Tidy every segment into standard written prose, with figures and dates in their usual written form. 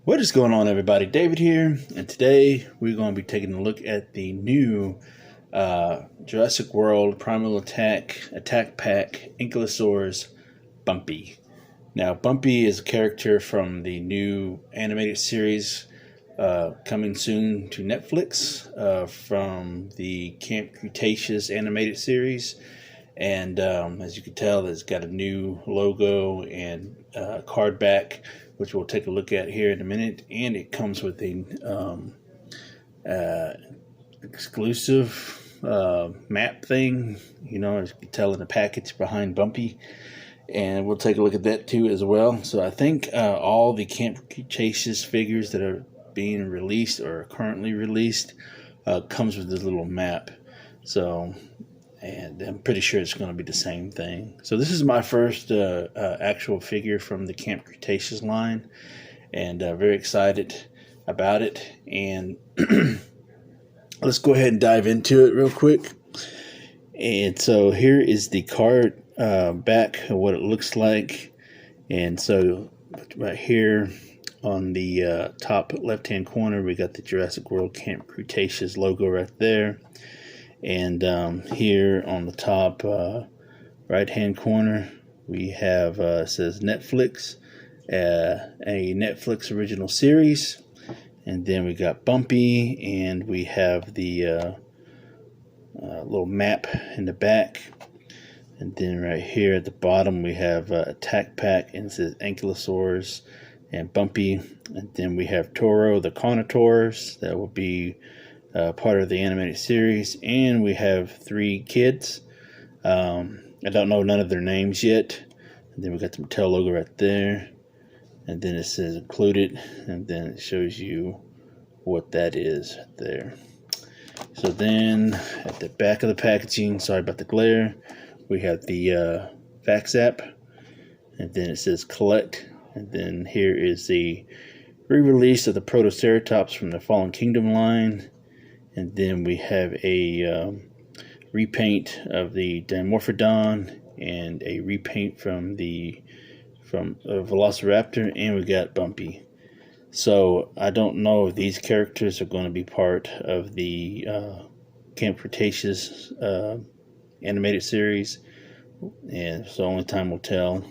What is going on, everybody? David here, and today we're going to be taking a look at the new Jurassic World Primal Attack Pack Ankylosaurus Bumpy. Now, Bumpy is a character from the new animated series coming soon to Netflix from the Camp Cretaceous animated series. And as you can tell, it's got a new logo and card back, which we'll take a look at here in a minute. And it comes with a exclusive map thing, you know, as you can tell in the package behind Bumpy. And we'll take a look at that too as well. So I think all the Camp Cretaceous figures that are being released or are currently released comes with this little map. So, and I'm pretty sure it's going to be the same thing. So this is my first actual figure from the Camp Cretaceous line, and very excited about it. And let's go ahead and dive into it real quick. And so here is the card back of what it looks like. And so right here on the top left hand corner, we got the Jurassic World Camp Cretaceous logo right there. And here on the top right hand corner, we have says Netflix, a Netflix original series. And then we got Bumpy, and we have the little map in the back. And then right here at the bottom, we have Attack Pack, and it says Ankylosaurus and Bumpy. And then we have Toro, the Carnotaurs, that will be part of the animated series. And we have 3 kids. I don't know none of their names yet. And then we got the Mattel logo right there. And then it says included. And then it shows you what that is right there. So then at the back of the packaging, sorry about the glare, we have the fax app, and then it says collect, and then here is the re-release of the Protoceratops from the Fallen Kingdom line, and then we have a repaint of the Dimorphodon and a repaint from Velociraptor, and we got Bumpy. So I don't know if these characters are going to be part of the Camp Cretaceous animated series, and so only time will tell.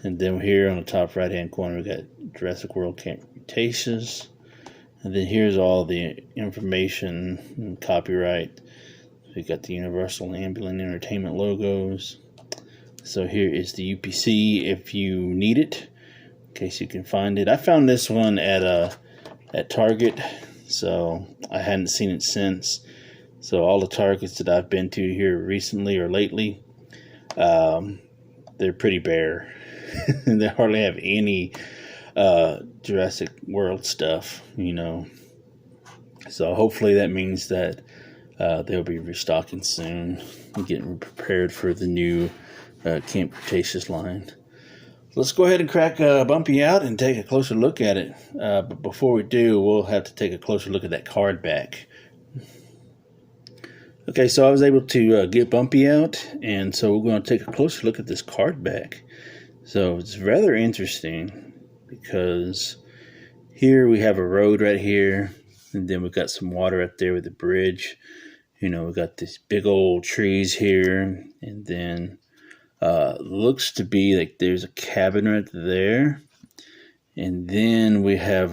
And then here on the top right hand corner, we got Jurassic World Camp Cretaceous, and then here's all the information and copyright. We got the Universal Ambulance Entertainment logos. So here is the UPC if you need it, in case you can find it. I found this one at Target, so I hadn't seen it since. So all the Targets that I've been to here recently or lately, they're pretty bare. They hardly have any Jurassic World stuff, you know. So hopefully that means that they'll be restocking soon and getting prepared for the new Camp Cretaceous line. Let's go ahead and crack Bumpy out and take a closer look at it. But before we do, we'll have to take a closer look at that card back. Okay, so I was able to get Bumpy out, and so we're going to take a closer look at this card back. So it's rather interesting because here we have a road right here, and then we've got some water right there with the bridge. You know, we've got these big old trees here, and then looks to be like there's a cabin right there. And then we have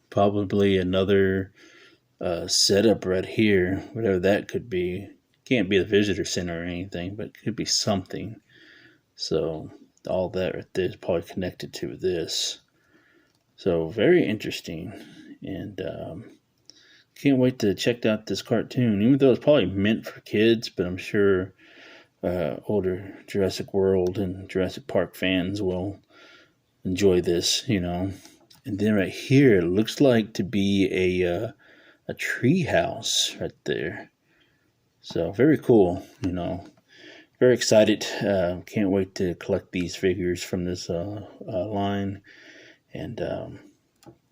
probably another setup right here, whatever that could be. Can't be the visitor center or anything, but it could be something. So all that right there is probably connected to this. So very interesting, and can't wait to check out this cartoon, even though it's probably meant for kids, but I'm sure older Jurassic World and Jurassic Park fans will enjoy this, you know. And then right here, it looks like to be a tree house right there. So very cool, you know. Very excited. Can't wait to collect these figures from this line. And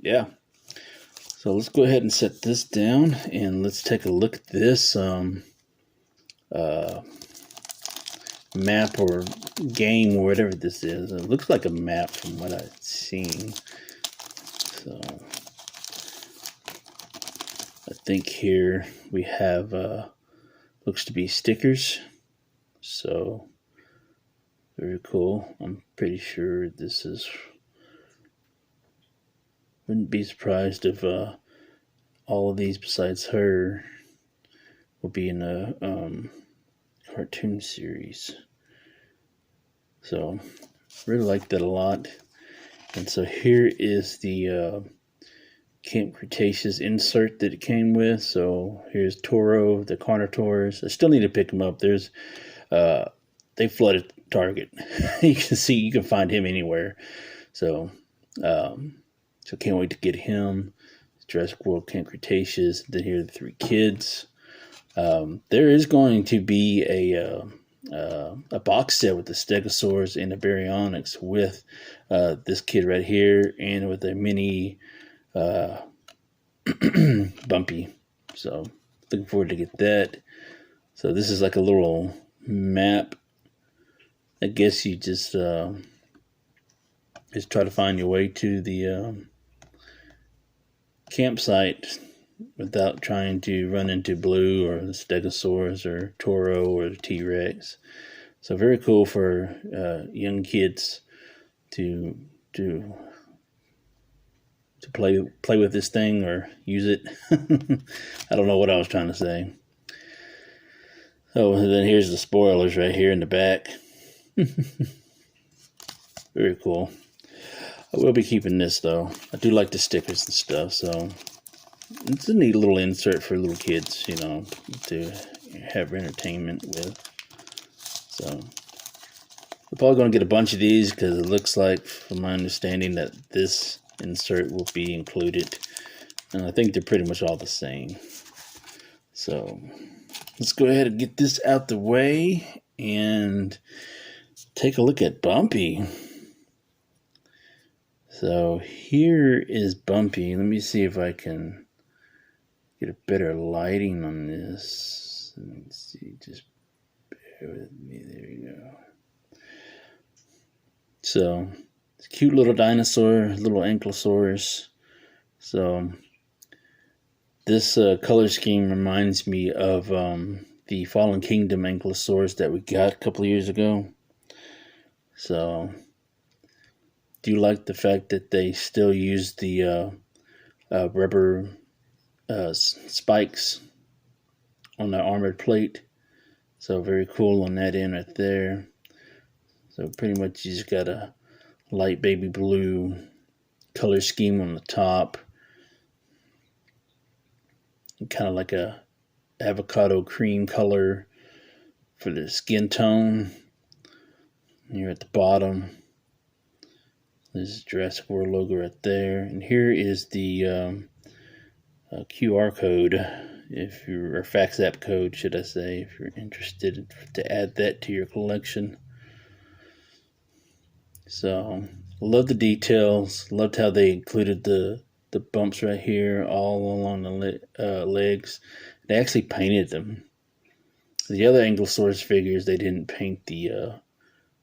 yeah. So let's go ahead and set this down, and let's take a look at this map or game or whatever this is. It looks like a map from what I've seen. So I think here we have looks to be stickers. So very cool. I'm pretty sure this is, wouldn't be surprised if all of these besides her will be in a cartoon series. So really like that a lot. And so here is the Camp Cretaceous insert that it came with. So here's Toro, the Carnotaurs. I still need to pick them up. There's they flooded Target. You can see, you can find him anywhere. So so can't wait to get him. Jurassic World Camp Cretaceous. Then here are the 3 kids. There is going to be a box set with the Stegosaurus and the Baryonyx with this kid right here, and with a mini Bumpy. So looking forward to get that. So this is like a little map. I guess you just try to find your way to the campsite without trying to run into Blue or the Stegosaurus or Toro or the T-Rex. So very cool for young kids to play with this thing or use it. I don't know what I was trying to say. Oh, and then here's the spoilers right here in the back. Very cool. I will be keeping this though. I do like the stickers and stuff, so it's a neat little insert for little kids, you know, to have entertainment with. So we're probably going to get a bunch of these because it looks like, from my understanding, that this insert will be included. And I think they're pretty much all the same. So let's go ahead and get this out the way and take a look at Bumpy. So here is Bumpy. Let me see if I can get a better lighting on this. Let's see, just bear with me. There you go. So it's a cute little dinosaur, little Ankylosaurus. So this color scheme reminds me of the Fallen Kingdom Ankylosaurus that we got a couple of years ago. So do like the fact that they still use the rubber spikes on the armored plate. So very cool on that end right there. So pretty much you just got a light baby blue color scheme on the top. Kind of like a avocado cream color for the skin tone. And you're at the bottom. This is Jurassic World logo right there. And here is the QR code, if you're, or fax app code, should I say, if you're interested to add that to your collection. So, love the details. Loved how they included the bumps right here, all along the legs. They actually painted them. The other Ankylosaurus figures, they didn't paint the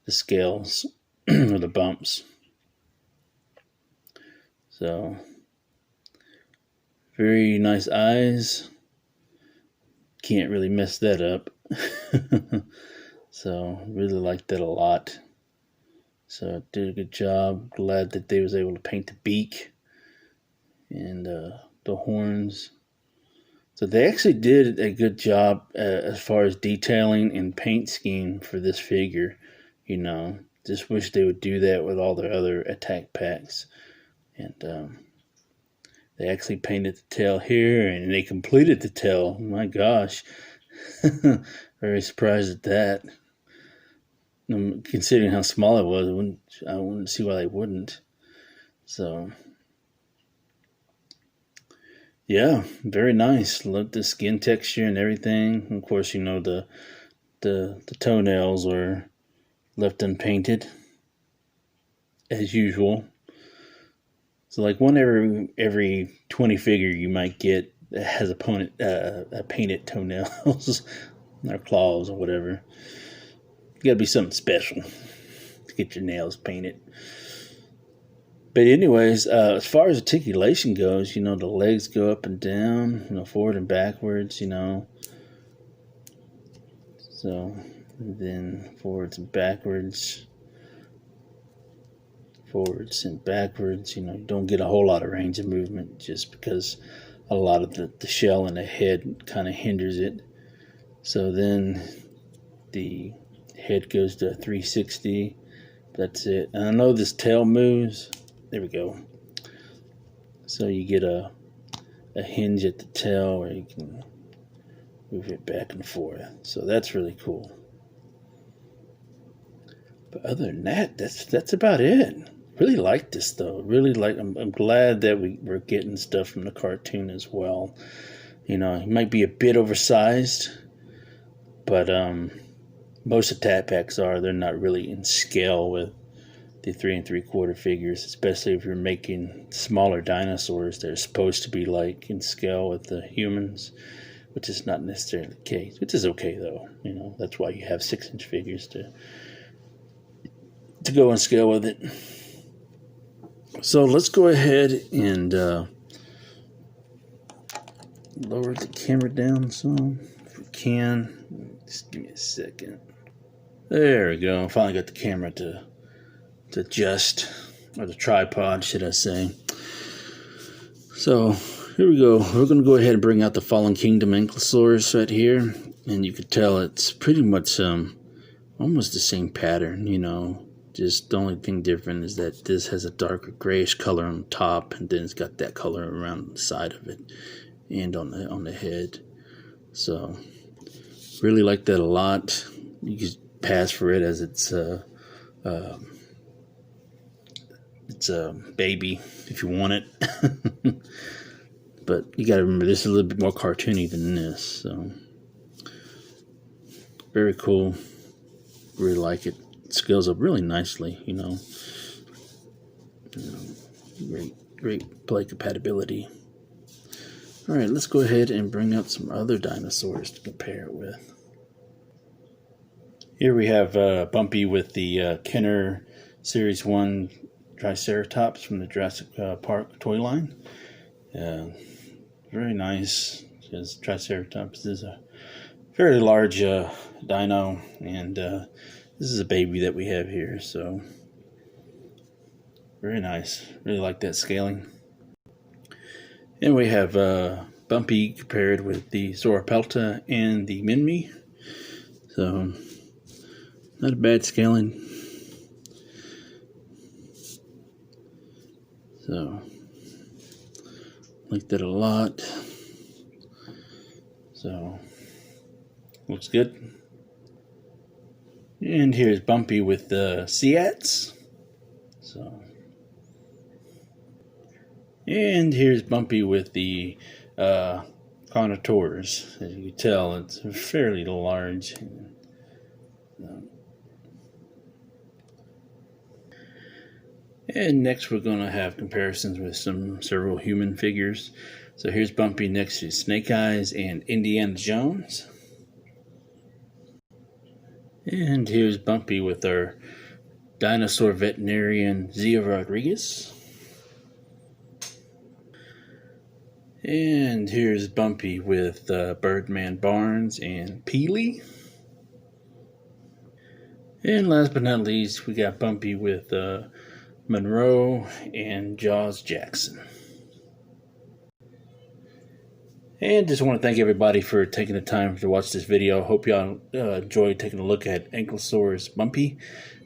scales or the bumps. So, very nice eyes. Can't really mess that up. So, really like that a lot. So, did a good job. Glad that they was able to paint the beak and the horns. So, they actually did a good job as far as detailing and paint scheme for this figure. You know, just wish they would do that with all their other attack packs. And they actually painted the tail here, and they completed the tail. My gosh. Very surprised at that. Considering how small it was, I wouldn't see why they wouldn't. So, yeah, very nice. Love the skin texture and everything. Of course, you know, the toenails were left unpainted, as usual. So, like, one every 20 figure you might get that has a painted toenails or claws or whatever. You gotta be something special to get your nails painted. But anyways, as far as articulation goes, the legs go up and down, forward and backwards, So then forwards and backwards, you don't get a whole lot of range of movement just because a lot of the shell and the head kind of hinders it. So then the head goes to 360. That's it. And I know this tail moves. There we go. So you get a hinge at the tail where you can move it back and forth. So that's really cool. But other than that, that's about it. Really like this though. Really like. I'm glad that we're getting stuff from the cartoon as well. He might be a bit oversized, but most attack packs they're not really in scale with the 3 3/4 figures, especially if you're making smaller dinosaurs. They're supposed to be like in scale with the humans, which is not necessarily the case, which is okay though. That's why you have 6-inch figures to go in scale with it. So let's go ahead and lower the camera down some if we can. Just give me a second. There we go. Finally got the camera to adjust, or the tripod, should I say. So here we go. We're going to go ahead and bring out the Fallen Kingdom Ankylosaurus right here, and you could tell it's pretty much almost the same pattern. Just the only thing different is that this has a darker grayish color on the top, and then it's got that color around the side of it and on the head. So really like that a lot. You can pass for it as it's a baby if you want it. But you gotta remember, this is a little bit more cartoony than this. So very cool. Really like it. It scales up really nicely, great play compatibility. Alright, let's go ahead and bring out some other dinosaurs to compare it with. Here we have Bumpy with the Kenner Series 1 Triceratops from the Jurassic Park toy line. Very nice, because Triceratops is a fairly large dino, and this is a baby that we have here, so very nice. Really like that scaling. And we have Bumpy compared with the Sauropelta and the Minmi. So not a bad scaling. So like that a lot. So looks good. And here's Bumpy with the Seats. So, and here's Bumpy with the Carnotaurs. As you can tell, it's fairly large. And next we're going to have comparisons with several human figures. So here's Bumpy next to Snake Eyes and Indiana Jones. And here's Bumpy with our dinosaur veterinarian Zia Rodriguez. And here's Bumpy with Birdman Barnes and Peely. And last but not least, we got Bumpy with Monroe and Jaws Jackson. And just want to thank everybody for taking the time to watch this video. Hope y'all enjoyed taking a look at Ankylosaurus Bumpy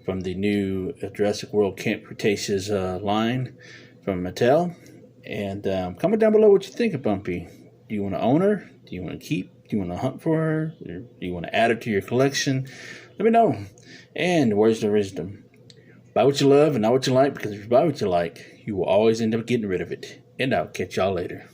from the new Jurassic World Camp Cretaceous line from Mattel. And comment down below what you think of Bumpy. Do you want to own her? Do you want to keep? Do you want to hunt for her? Or do you want to add her to your collection? Let me know. And words of wisdom. Buy what you love and not what you like, because if you buy what you like, you will always end up getting rid of it. And I'll catch y'all later.